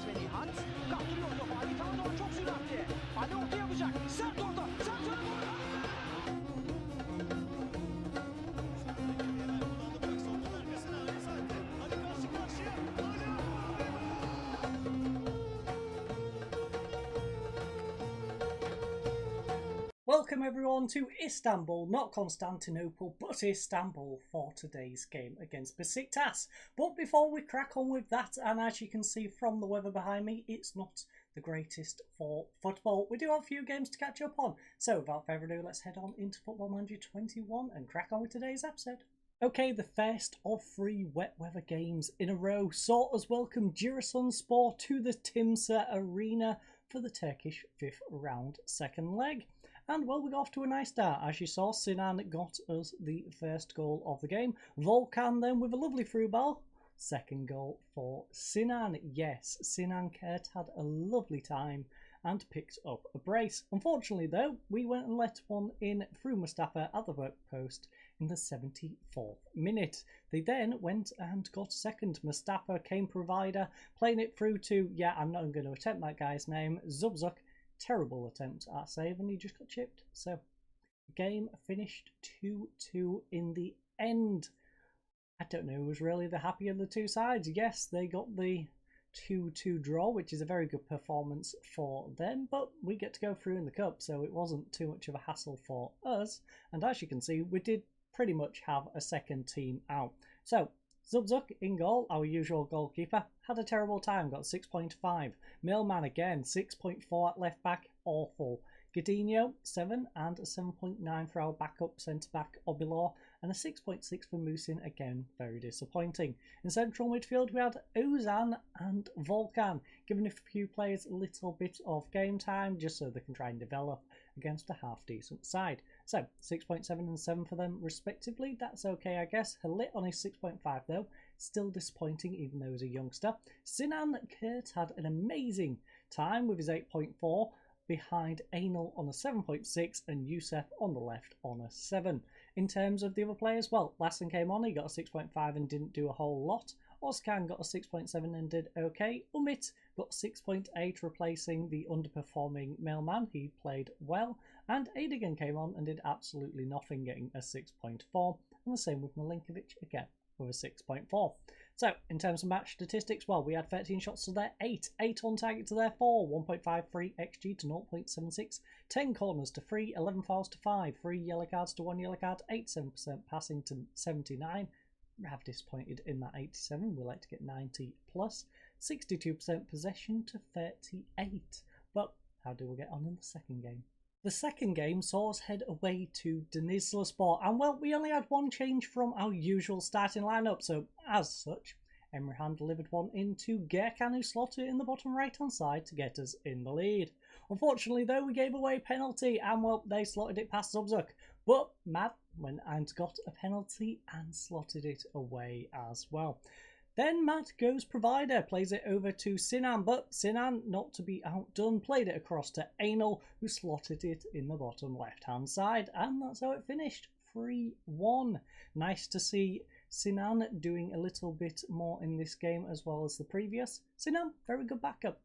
Nihat kaptırıyor topu. Ali Tanrı'dan çok süratli. Ali orta yapacak. Sert orta. Sert orta. Welcome everyone to Istanbul, not Constantinople, but Istanbul for today's game against Beşiktaş. But before we crack on with that, and as you can see from the weather behind me, it's not the greatest for football. We do have a few games to catch up on. So without further ado, let's head on into Football Manager 21 and crack on with today's episode. Okay, the first of 3 wet weather games in a row saw us welcome Giresunspor to the Timsah Arena for the Turkish 5th round second leg. And well, we got off to a nice start. As you saw, Sinan got us the first goal of the game. Volkan then with a lovely through ball. Second goal for Sinan. Yes, Sinan Kert had a lovely time and picked up a brace. Unfortunately though, we went and let one in through Mustafa at the back post in the 74th minute. They then went and got second. Mustafa came provider, playing it through to, I'm not going to attempt that guy's name, Zubzuk. Terrible attempt at save, and he just got chipped. So the game finished 2-2 in the end. I don't know who was really the happier of the two sides. Yes, they got the 2-2 draw, which is a very good performance for them, but we get to go through in the cup, so it wasn't too much of a hassle for us. And as you can see, we did pretty much have a second team out. So Zubzuk in goal, our usual goalkeeper, had a terrible time, got 6.5. Mailman again, 6.4 at left back, awful. Godinho, 7 and a 7.9 for our backup centre back Obilor, and a 6.6 for Musin, again very disappointing. In central midfield we had Ozan and Volkan, giving a few players a little bit of game time just so they can try and develop against a half decent side. So 6.7 and 7 for them respectively, that's okay I guess. Halit on his 6.5 though, still disappointing even though he's a youngster. Sinan Kert had an amazing time with his 8.4, behind Anil on a 7.6 and Youssef on the left on a 7. In terms of the other players, well, Lassen came on, he got a 6.5 and didn't do a whole lot. Ozkan got a 6.7 and did okay. Umit got 6.8, replacing the underperforming Mailman, he played well. And Adigan came on and did absolutely nothing, getting a 6.4, and the same with Milinkovic again with a 6.4. So, in terms of match statistics, well, we had 13 shots to their 8, 8 on target to their 4, 1.53 XG to 0.76, 10 corners to 3, 11 fouls to 5, 3 yellow cards to 1 yellow card, 87% passing to 79. We have disappointed in that 87, we like to get 90 plus, 62% possession to 38. But how do we get on in the second game? The second game saw us head away to Denizlispor, and well, we only had one change from our usual starting lineup, so as such, Emrehan delivered one into Gerkan, who slotted it in the bottom right hand side to get us in the lead. Unfortunately though, we gave away a penalty, and well, they slotted it past Zubzuk, but Matt went and got a penalty and slotted it away as well. Then Matt goes provider, plays it over to Sinan, but Sinan, not to be outdone, played it across to Anil, who slotted it in the bottom left-hand side, and that's how it finished, 3-1. Nice to see Sinan doing a little bit more in this game as well as the previous. Sinan, very good backup.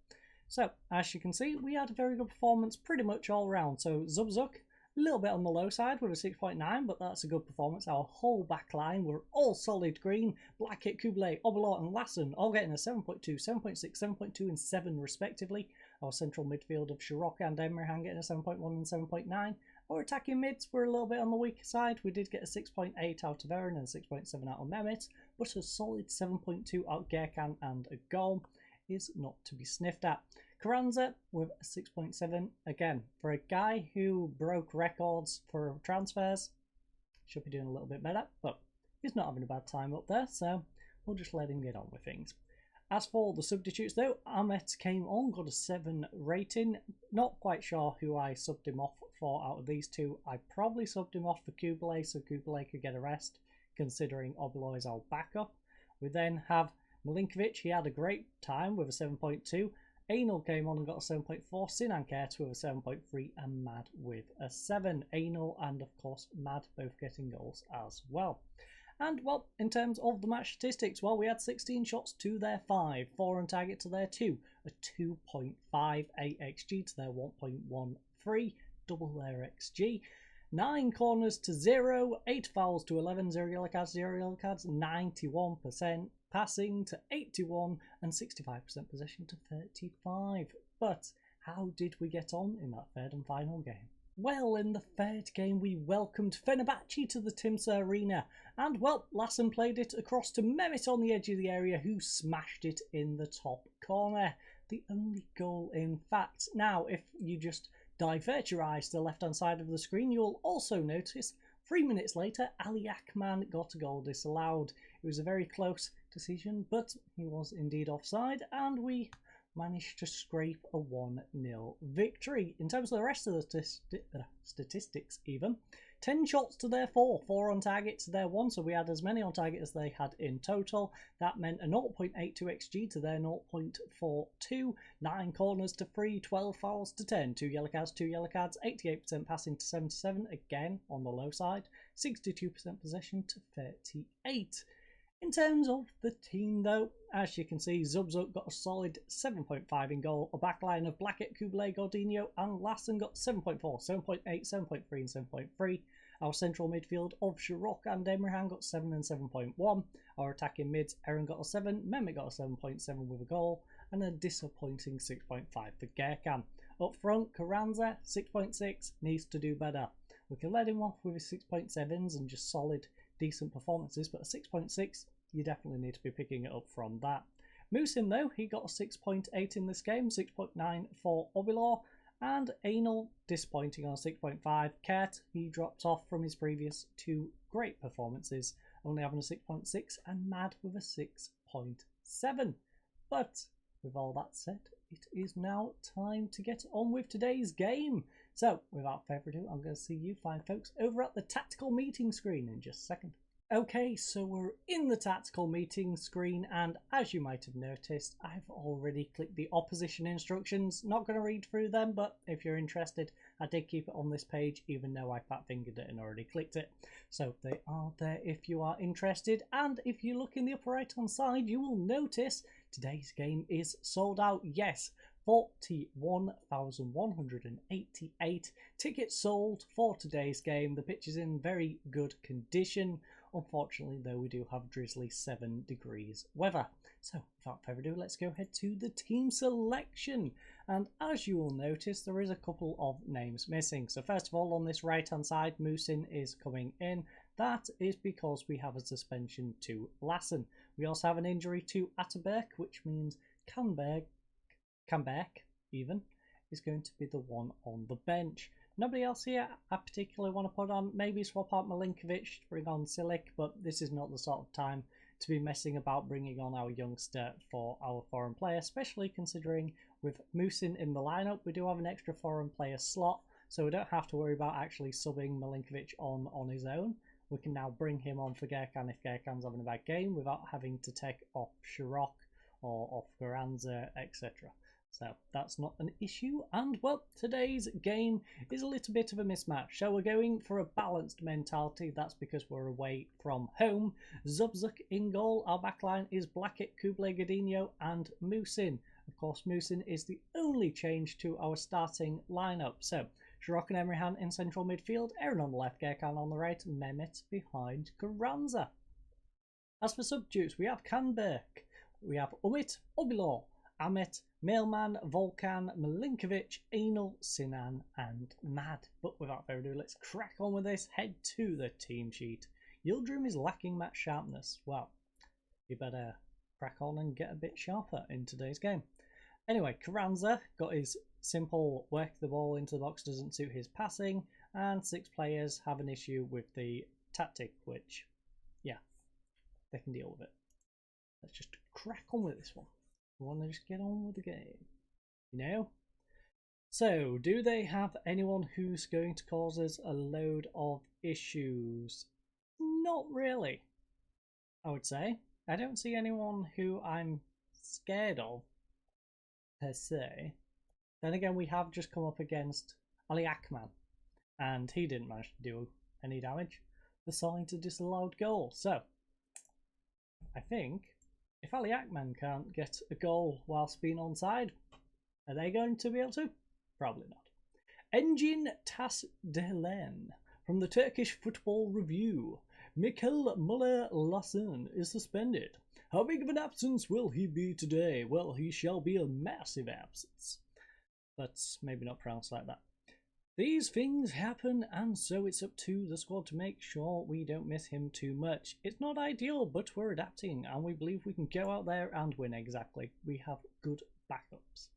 So, as you can see, we had a very good performance pretty much all round. So, Zubzuk, a little bit on the low side with a 6.9, but that's a good performance. Our whole back line were all solid green. Blackett, Kuble, Obilor and Lassen all getting a 7.2, 7.6, 7.2 and 7 respectively. Our central midfield of Shirok and Emrehan getting a 7.1 and 7.9. Our attacking mids were a little bit on the weaker side. We did get a 6.8 out of Eren and a 6.7 out of Mehmet, but a solid 7.2 out of Gerkan and a goal is not to be sniffed at. Carranza with a 6.7, again, for a guy who broke records for transfers, should be doing a little bit better, but he's not having a bad time up there, so we'll just let him get on with things. As for the substitutes though, Ahmet came on, got a 7 rating, not quite sure who I subbed him off for out of these two. I probably subbed him off for Kuble so Kuble could get a rest, considering Obilor is our backup. We then have Milinkovic, he had a great time with a 7.2. Anil came on and got a 7.4, Sinan Kert with a 7.3 and Mad with a 7. Anil and of course Mad both getting goals as well. And, well, in terms of the match statistics, well, we had 16 shots to their 5, 4 on target to their 2, a 2.58 XG to their 1.13, double their XG, 9 corners to 0, 8 fouls to 11, 0 yellow cards, 91%, passing to 81, and 65% possession to 35. But how did we get on in that third and final game? Well, in the third game, we welcomed Fenerbahçe to the Timsah Arena, and, well, Lassen played it across to Mehmet on the edge of the area, who smashed it in the top corner. The only goal, in fact. Now, if you just divert your eyes to the left-hand side of the screen, you'll also notice 3 minutes later, Ali Akman got a goal disallowed. It was a very close decision, but he was indeed offside, and we managed to scrape a 1-0 victory. In terms of the rest of the statistics even, 10 shots to their 4, 4 on target to their 1, so we had as many on target as they had in total. That meant a 0.82 XG to their 0.42, 9 corners to 3, 12 fouls to 10, 2 yellow cards, 88% passing to 77, again on the low side, 62% possession to 38. In terms of the team though, as you can see, Zubzuk got a solid 7.5 in goal, a backline of Blackett, Kuble, Gordinho and Lassen got 7.4, 7.8, 7.3 and 7.3. Our central midfield of Shirok and Emrihan got 7 and 7.1. Our attacking mids, Aaron got a 7, Mehmet got a 7.7 with a goal, and a disappointing 6.5 for Gerkan. Up front, Carranza, 6.6, needs to do better. We can let him off with his 6.7s and just solid, decent performances, but a 6.6, you definitely need to be picking it up from that. Musin, though, he got a 6.8 in this game, 6.9 for Obilor, and Anal disappointing on 6.5. Kert, he dropped off from his previous 2 great performances, only having a 6.6, and Mad with a 6.7. But with all that said, it is now time to get on with today's game. So, without further ado, I'm going to see you fine folks over at the tactical meeting screen in just a second. Okay, so we're in the tactical meeting screen, and as you might have noticed, I've already clicked the opposition instructions. Not going to read through them, but if you're interested, I did keep it on this page, even though I fat-fingered it and already clicked it. So they are there if you are interested, and if you look in the upper right-hand side, you will notice today's game is sold out. Yes, 41,188 tickets sold for today's game. The pitch is in very good condition. Unfortunately, though, we do have drizzly 7 degrees weather. So, without further ado, let's go ahead to the team selection. And as you will notice, there is a couple of names missing. So, first of all, on this right-hand side, Musin is coming in. That is because we have a suspension to Lassen. We also have an injury to Ataberk, which means Canberk even is going to be the one on the bench. Nobody else here I particularly want to put on. Maybe swap out Milinkovic to bring on Silic, but this is not the sort of time to be messing about bringing on our youngster for our foreign player, especially considering with Musin in the lineup, we do have an extra foreign player slot, so we don't have to worry about actually subbing Milinkovic on his own. We can now bring him on for Gerkan if Gerkan's having a bad game without having to take off Shirok or off Garanza, etc. So that's not an issue. And, well, today's game is a little bit of a mismatch. So we're going for a balanced mentality. That's because we're away from home. Zubzuk in goal. Our backline is Blackett, Kuble, Gordinho and Musin. Of course, Musin is the only change to our starting lineup. So Shirok and Emrihan in central midfield. Aaron on the left, Gerkan on the right, Mehmet behind Carranza. As for substitutes, we have Canberk. We have Umit, Obilor, Ahmet, Mailman, Volkan, Milinkovic, Anal, Sinan and Mad. But without further ado, let's crack on with this. Head to the team sheet. Yildirim is lacking match sharpness. Well, you better crack on and get a bit sharper in today's game. Anyway, Carranza got his simple work the ball into the box doesn't suit his passing, and 6 players have an issue with the tactic, which, yeah, they can deal with it. Let's just crack on with this one. We want to just get on with the game, you know? So, do they have anyone who's going to cause us a load of issues? Not really, I would say. I don't see anyone who I'm scared of, per se. Then again, we have just come up against Ali Akman, and he didn't manage to do any damage. the side to disallowed goal. So, I think if Ali Akman can't get a goal whilst being onside, are they going to be able to? Probably not. Engin Tasdelen from the Turkish Football Review. Mikel Muller-Lassen is suspended. How big of an absence will he be today? Well, he shall be a massive absence. That's maybe not pronounced like that. These things happen, and so it's up to the squad to make sure we don't miss him too much. It's not ideal, but we're adapting, and we believe we can go out there and win exactly. We have good backups.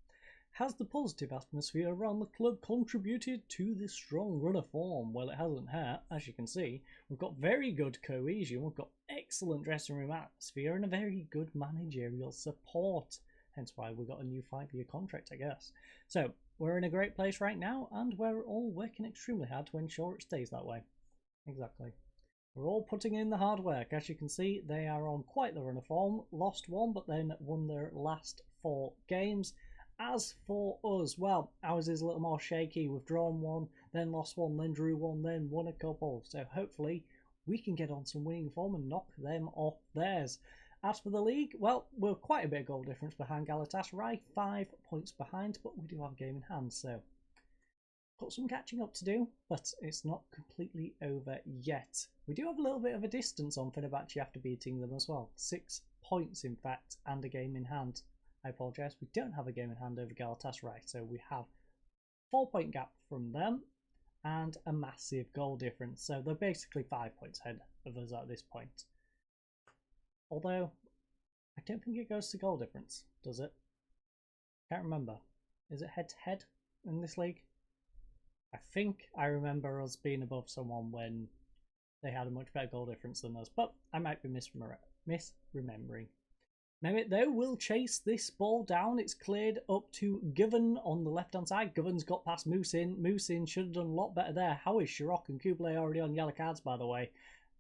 Has the positive atmosphere around the club contributed to this strong run of form? Well, it hasn't here. As you can see, we've got very good cohesion, we've got excellent dressing room atmosphere, and a very good managerial support. Hence why we got a new 5-year contract, I guess. So, we're in a great place right now, and we're all working extremely hard to ensure it stays that way. Exactly. We're all putting in the hard work. As you can see, they are on quite the run of form. Lost one, but then won their last 4 games. As for us, well, ours is a little more shaky. We've drawn one, then lost one, then drew one, then won a couple. So hopefully we can get on some winning form and knock them off theirs. As for the league, well, we're quite a bit of goal difference behind Galatasaray, 5 points behind, but we do have a game in hand, so got some catching up to do, but it's not completely over yet. We do have a little bit of a distance on Fenerbahçe after beating them as well. 6 points, in fact, and a game in hand. I apologise, we don't have a game in hand over Galatasaray, so we have 4-point gap from them and a massive goal difference. So they're basically 5 points ahead of us at this point. Although, I don't think it goes to goal difference, does it? Can't remember. Is it head-to-head in this league? I think I remember us being above someone when they had a much better goal difference than us, but I might be misremembering. Mehmet, though, will chase this ball down. It's cleared up to Given on the left-hand side. Given's got past Musin. Musin should have done a lot better there. How is Shirok and Kublai already on yellow cards, by the way?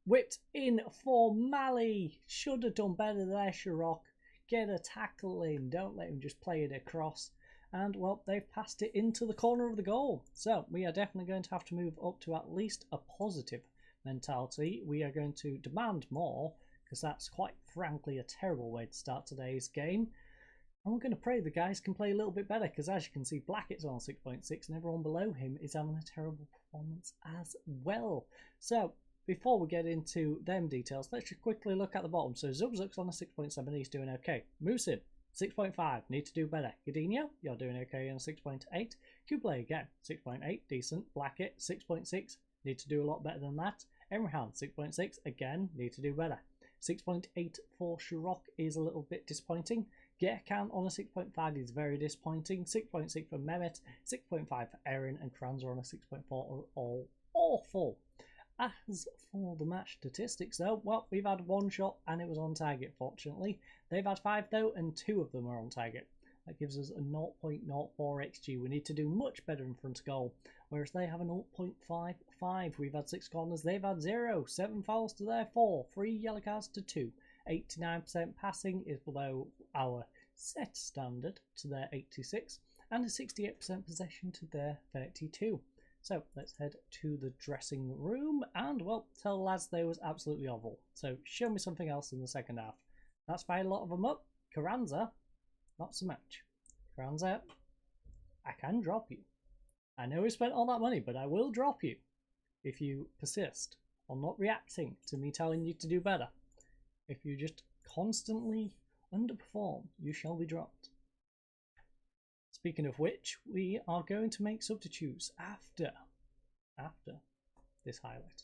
Whipped in for Mali. Should have done better there, Shirok. Get a tackle in. Don't let him just play it across. And, well, they've passed it into the corner of the goal. So, we are definitely going to have to move up to at least a positive mentality. We are going to demand more, because that's quite frankly a terrible way to start today's game. And we're going to pray the guys can play a little bit better, because as you can see, Blackett's on 6.6 and everyone below him is having a terrible performance as well. So, before we get into them details, let's just quickly look at the bottom. So Zubzuk's on a 6.7, he's doing okay. Musin, 6.5, need to do better. Gadinho, you're doing okay on a 6.8. Kublai again, 6.8, decent. Blackett, 6.6, need to do a lot better than that. Emrehan, 6.6, again, need to do better. 6.8 for Shirok is a little bit disappointing. Gerkan on a 6.5 is very disappointing. 6.6 for Mehmet, 6.5 for Erin, and Kranza on a 6.4 are all awful. As for the match statistics though, well, we've had 1 shot and it was on target fortunately. They've had 5 though and 2 of them are on target. That gives us a 0.04 XG. We need to do much better in front of goal, whereas they have a 0.55. We've had 6 corners, they've had 0. 7 fouls to their 4, 3 yellow cards to 2. 89% passing is below our set standard to their 86, and a 68% possession to their 32. So let's head to the dressing room and, well, tell the lads they was absolutely awful. So show me something else in the second half. That's fired a lot of them up. Carranza, not so much. Carranza, I can drop you. I know we spent all that money, but I will drop you if you persist on not reacting to me telling you to do better. If you just constantly underperform, you shall be dropped. Speaking of which, we are going to make substitutes after this highlight.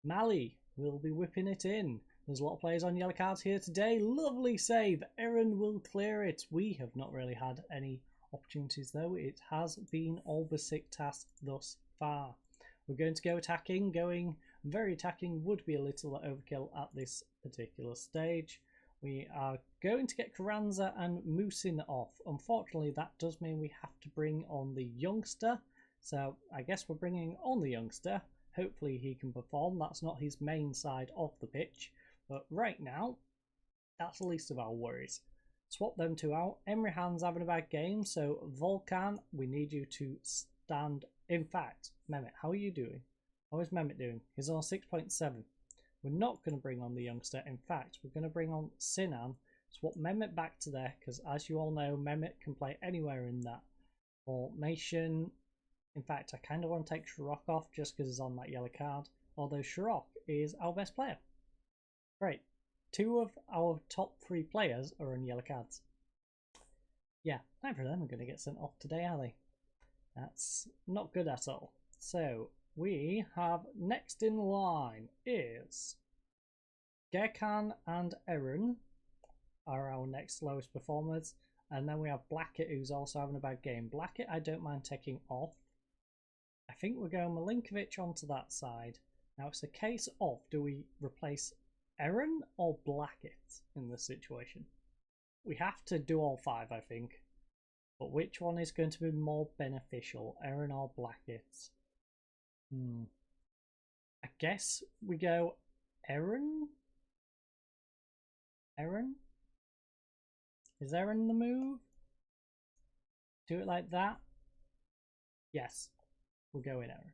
Mali will be whipping it in. There's a lot of players on yellow cards here today. Lovely save. Erin will clear it. We have not really had any opportunities though. It has been all Beşiktaş thus far. We're going to go attacking. Going very attacking would be a little overkill at this particular stage. We are going to get Carranza and Musin off. Unfortunately, that does mean we have to bring on the youngster. So I guess we're bringing on the youngster. Hopefully he can perform. That's not his main side of the pitch. But right now, that's the least of our worries. Swap them two out. Emrehan's having a bad game. So Volkan, we need you to stand. In fact, Mehmet, how are you doing? How is Mehmet doing? He's on 6.7. We're not going to bring on the youngster. In fact, we're going to bring on Sinan. Swap Mehmet back to there, because as you all know, Mehmet can play anywhere in that formation. In fact, I kind of want to take Shirok off just because he's on that yellow card. Although Shirok is our best player. Great. 2 of our top 3 players are on yellow cards. Yeah, neither of them are going to get sent off today, are they? That's not good at all. So, we have next in line is Gerkan and Eren are our next lowest performers. And then we have Blackett, who's also having a bad game. Blackett, I don't mind taking off. I think we're going Milinkovic onto that side. Now, it's a case of, do we replace Eren or Blackett in this situation? We have to do all 5, I think. But which one is going to be more beneficial, Eren or Blackett? I guess we go Eren? Eren? Is Eren the move? Do it like that? Yes, we'll go in Eren.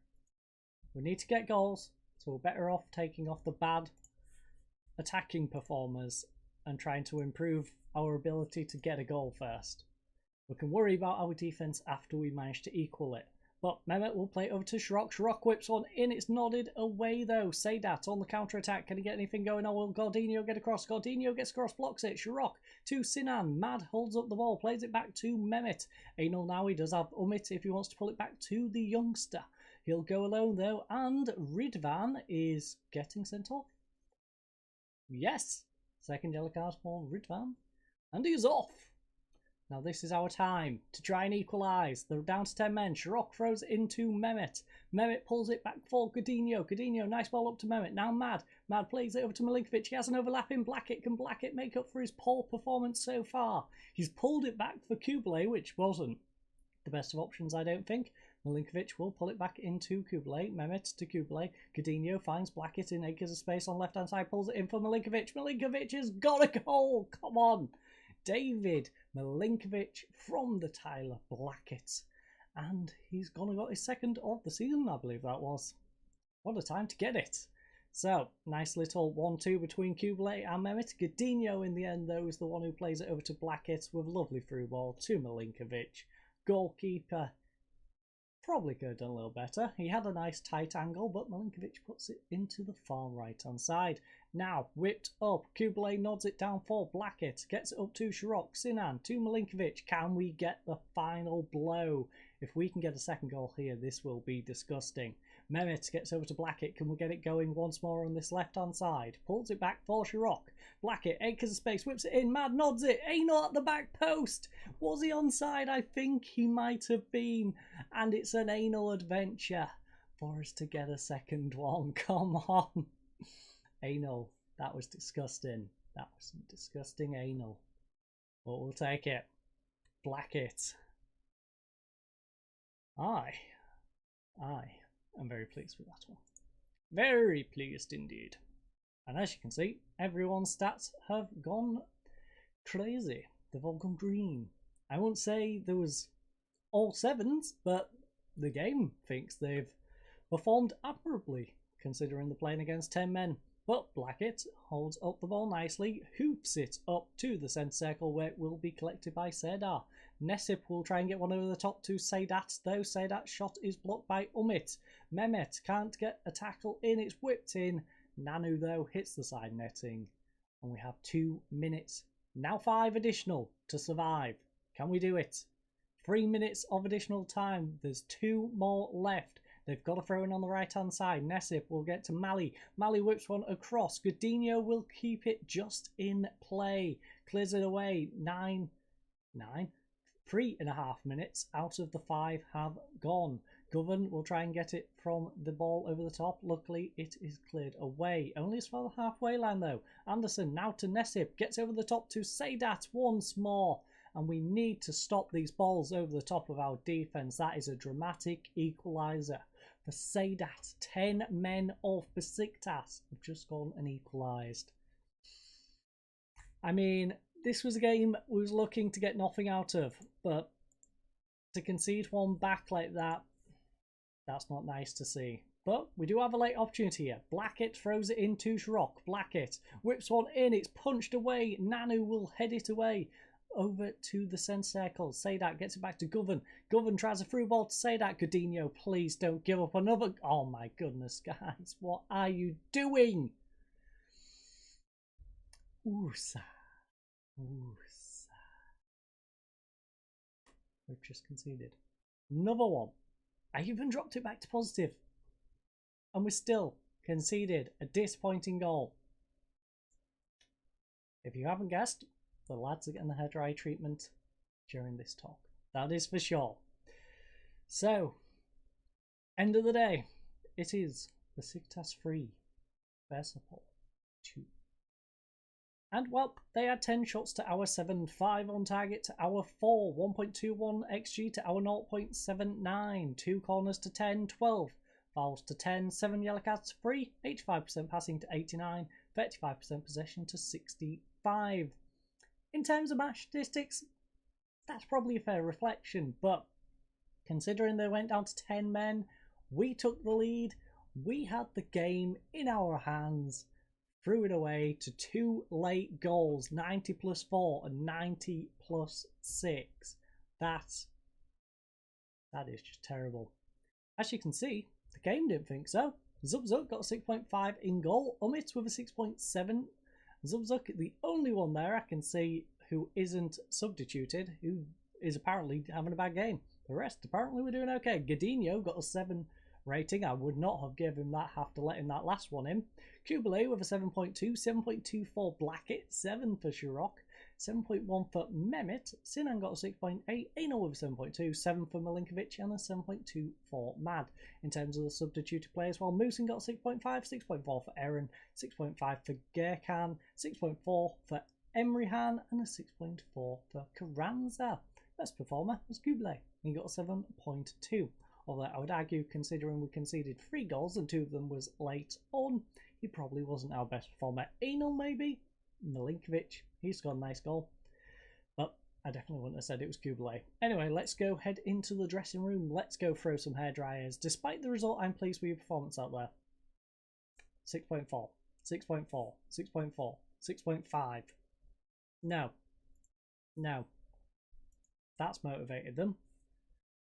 We need to get goals, so we're better off taking off the bad attacking performers and trying to improve our ability to get a goal first. We can worry about our defence after we manage to equal it. But Mehmet will play over to Shirok. Shirok whips one in. It's nodded away though. Sedat on the counter-attack. Can he get anything going? Or will Gordinho get across? Gordinho gets across, blocks it. Shirok to Sinan. Mad holds up the ball, plays it back to Mehmet. Anal now, he does have Umit if he wants to pull it back to the youngster. He'll go alone though. And Ridvan is getting sent off. Yes. Second yellow card for Ridvan. And he's off. Now this is our time to try and equalise. They're down to 10 men. Shirok throws into Mehmet. Mehmet pulls it back for Gordinho. Gordinho, nice ball up to Mehmet. Now Mad. Mad plays it over to Milinkovic. He has an overlap in Blackett. Can Blackett make up for his poor performance so far? He's pulled it back for Kuble, which wasn't the best of options, I don't think. Milinkovic will pull it back into Kuble. Mehmet to Kuble. Gordinho finds Blackett in acres of space on left-hand side. Pulls it in for Milinkovic. Milinkovic has got a goal. Come on. David Milinkovic from the Tyler Blackett. And he's gone and got his second of the season, I believe that was. What a time to get it. So, nice little 1-2 between Kuble and Mehmet. Gordinho in the end, though, is the one who plays it over to Blackett with a lovely through ball to Milinkovic. Goalkeeper probably could have done a little better. He had a nice tight angle, but Milinkovic puts it into the far right-hand side. Now, whipped up. Kuble nods it down for Blackett. Gets it up to Shirok. Sinan to Milinkovic. Can we get the final blow? If we can get a second goal here, this will be disgusting. Mehmet gets over to Blackett. Can we get it going once more on this left-hand side? Pulls it back for Shirok. Blackett, acres of space, whips it in. Mad nods it. Anal at the back post. Was he onside? I think he might have been. And it's an anal adventure for us to get a second one. Come on. Anal. That was disgusting. That was some disgusting anal. But we'll take it. Blackett. I am very pleased with that one. Very pleased indeed. And as you can see, everyone's stats have gone crazy. They've all gone green. I won't say there was all 7s, but the game thinks they've performed admirably, considering they're playing against 10 men. But Blackett holds up the ball nicely, hoops it up to the centre circle where it will be collected by Serdar. Nesip will try and get one over the top to Sedat, though Sedat's shot is blocked by Umit. Mehmet can't get a tackle in, it's whipped in. Nanu, though, hits the side netting. And we have 2 minutes, now 5 additional, to survive. Can we do it? 3 minutes of additional time. There's 2 more left. They've got a throw in on the right-hand side. Nesip will get to Mali. Mali whips one across. Gordinho will keep it just in play. Clears it away. 3.5 minutes out of the 5 have gone. Govan will try and get it from the ball over the top. Luckily, it is cleared away. Only as far as the halfway line, though. Anderson now to Nesip. Gets over the top to Sedat once more. And we need to stop these balls over the top of our defence. That is a dramatic equaliser. For Sedat, 10 men of Beşiktaş have just gone and equalised. I mean, this was a game we was looking to get nothing out of, but to concede one back like that, that's not nice to see. But we do have a late opportunity here. Blackett throws it in to Rock. Blackett whips one in. It's punched away. Nanu will head it away over to the centre circle. Sadat gets it back to Govan. Govan tries a through ball to Sadat. Godinho, please don't give up another. Oh my goodness, guys. What are you doing? Oosa. Oosa. We've just conceded. Another one. I even dropped it back to positive. And we still conceded a disappointing goal. If you haven't guessed, the lads are getting the hair dry treatment during this talk. That is for sure. So, end of the day, it is Beşiktaş 3, Bursaspor 2. And well, they had 10 shots to our 7, 5 on target to our 4, 1.21 XG to our 0.79, 2 corners to 10, 12. Fouls to 10, 7 yellow cards to 3, 85% passing to 89, 35% possession to 65. In terms of match statistics, that's probably a fair reflection, but considering they went down to 10 men, we took the lead, we had the game in our hands, threw it away to 2 late goals, 90 plus 4 and 90 plus 6. That is just terrible. As you can see, the game didn't think so. Zubzuk got a 6.5 in goal. Umit with a 6.7. Zubzuk, the only one there I can see who isn't substituted, who is apparently having a bad game. The rest apparently were doing okay. Godinho got a 7 rating. I would not have given him that after letting that last one in. Kubalay with a 7.2, 7.2 for Blackett, 7 for Shirok, 7.1 for Mehmet. Sinan got a 6.8, Anal with a 7.2, 7 for Milinkovic and a 7.2 for Mad. In terms of the substituted players, while Musin got a 6.5, 6.4 for Aaron, 6.5 for Gerkan, 6.4 for Emrihan and a 6.4 for Carranza. Best performer was Kubalay. He got a 7.2. Although I would argue, considering we conceded 3 goals and 2 of them was late on, he probably wasn't our best performer. Anal maybe? Milinkovic, he scored a nice goal. But I definitely wouldn't have said it was Kubalay. Anyway, let's go head into the dressing room. Let's go throw some hair dryers. Despite the result, I'm pleased with your performance out there. 6.4, 6.4, 6.4, 6.5. No. No. That's motivated them.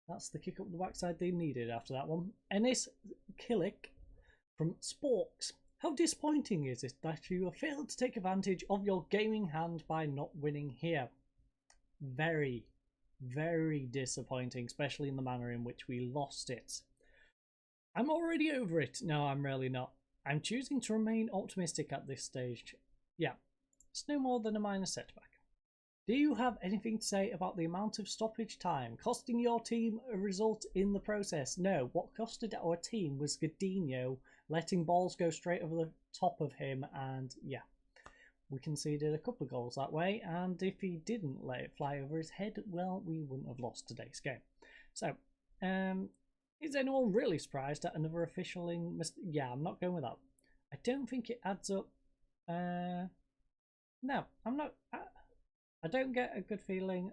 That's the kick up the backside they needed after that one. Enis Kilik from Sporks. How disappointing is it that you have failed to take advantage of your gaming hand by not winning here? Very, very disappointing, especially in the manner in which we lost it. I'm already over it. No, I'm really not. I'm choosing to remain optimistic at this stage. Yeah, it's no more than a minor setback. Do you have anything to say about the amount of stoppage time costing your team a result in the process? No, what costed our team was Godinho letting balls go straight over the top of him, and yeah, we conceded a couple of goals that way, and if he didn't let it fly over his head, well, we wouldn't have lost today's game. So, is anyone really surprised at another officialing mistake? Yeah, I'm not going with that. I don't think it adds up. No, I'm not. I don't get a good feeling.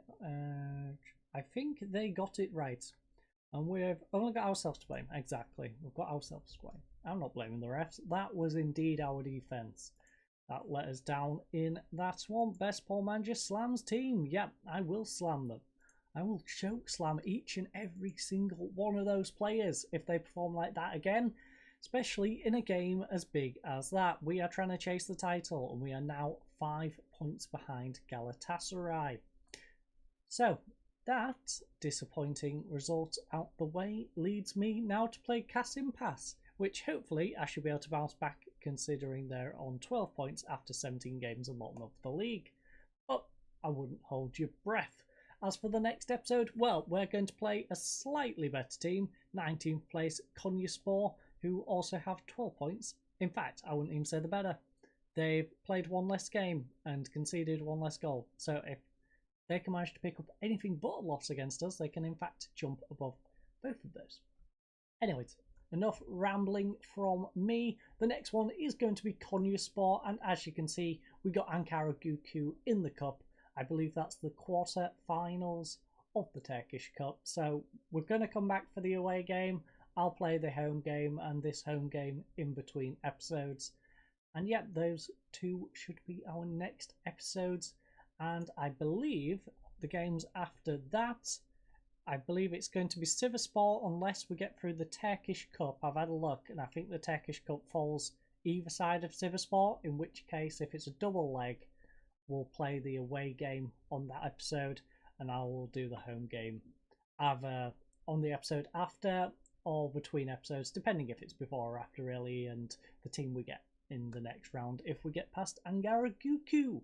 I think they got it right. And we've only got ourselves to blame. Exactly. We've got ourselves to blame. I'm not blaming the refs. That was indeed our defence. That let us down in that one. Best ball manager slams team. Yep, I will slam them. I will choke slam each and every single one of those players if they perform like that again. Especially in a game as big as that. We are trying to chase the title and we are now 5 points behind Galatasaray. So that disappointing result out the way leads me now to play Kasim Pass, which hopefully I should be able to bounce back considering they're on 12 points after 17 games and bottom of the league. But I wouldn't hold your breath. As for the next episode, well, we're going to play a slightly better team, 19th place Konyaspor, who also have 12 points. In fact, I wouldn't even say the better. They've played 1 less game and conceded 1 less goal. So if they can manage to pick up anything but a loss against us, they can in fact jump above both of those. Anyways, enough rambling from me. The next one is going to be Konyaspor, and as you can see, we got Ankara Gücü in the cup. I believe that's the quarter finals of the Turkish Cup. So we're going to come back for the away game. I'll play the home game and this home game in between episodes. And yep, those two should be our next episodes. And I believe the games after that, I believe it's going to be Sivasspor unless we get through the Turkish Cup. I've had a look and I think the Turkish Cup falls either side of Sivasspor, in which case if it's a double leg, we'll play the away game on that episode and I will do the home game either on the episode after or between episodes, depending if it's before or after really, and the team we get in the next round if we get past Angara Guku.